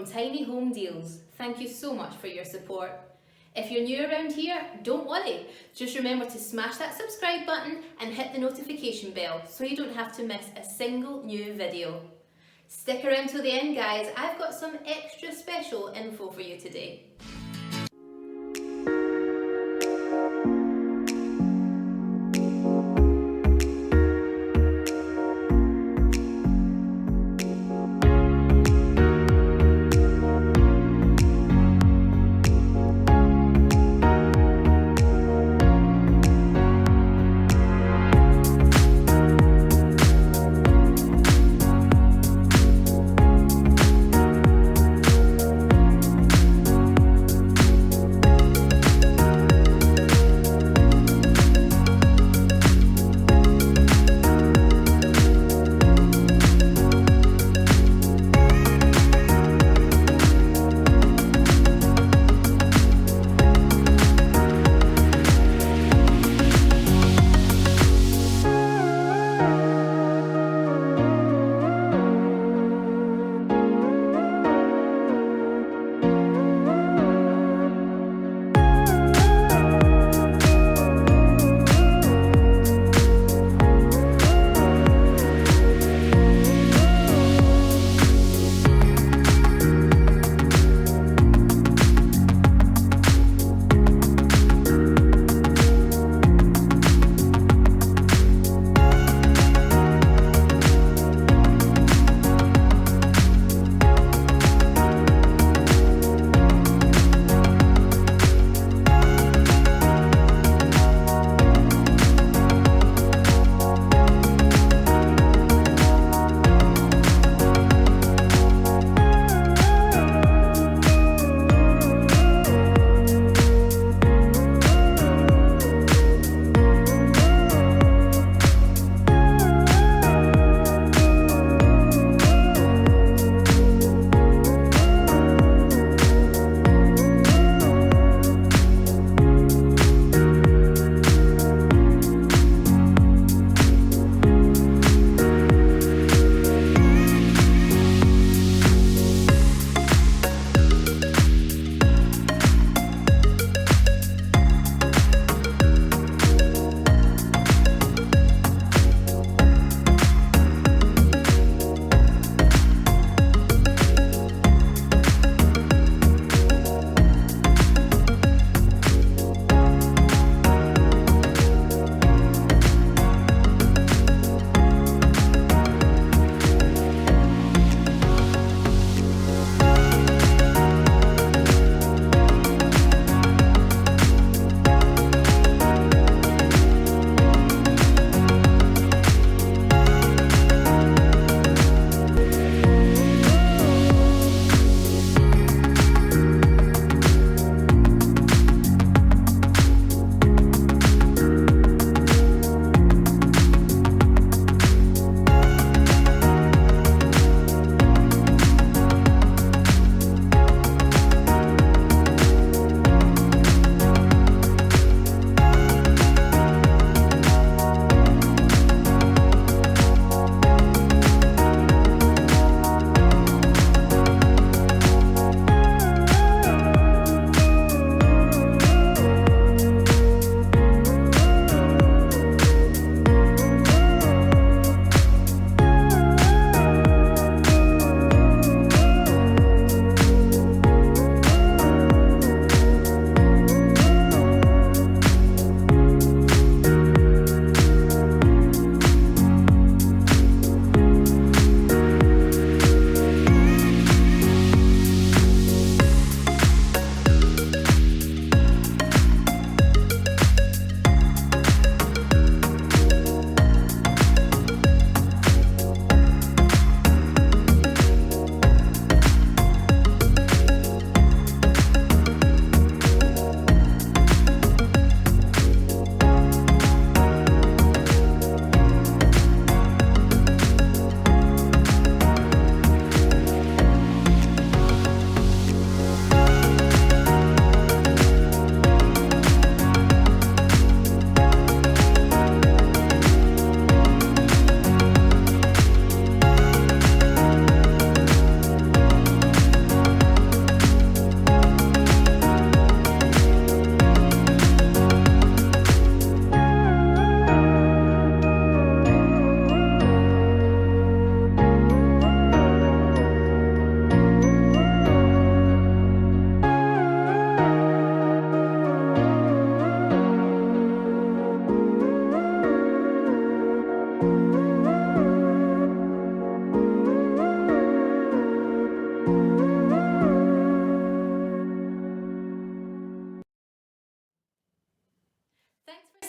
from Tiny Home Deals. Thank you so much for your support. If you're new around here, don't worry. Just remember to smash that subscribe button and hit the notification bell so you don't have to miss a single new video. Stick around till the end, guys. I've got some extra special info for you today.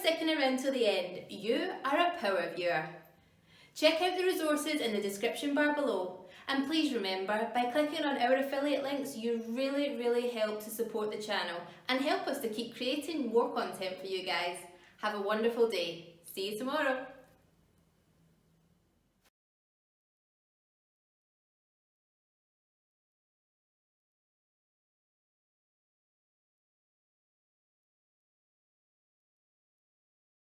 sticking around till the end. You are a power viewer. Check out the resources in the description bar below. And please remember, by clicking on our affiliate links, you really help to support the channel and help us to keep creating more content for you guys. Have a wonderful day. See you tomorrow.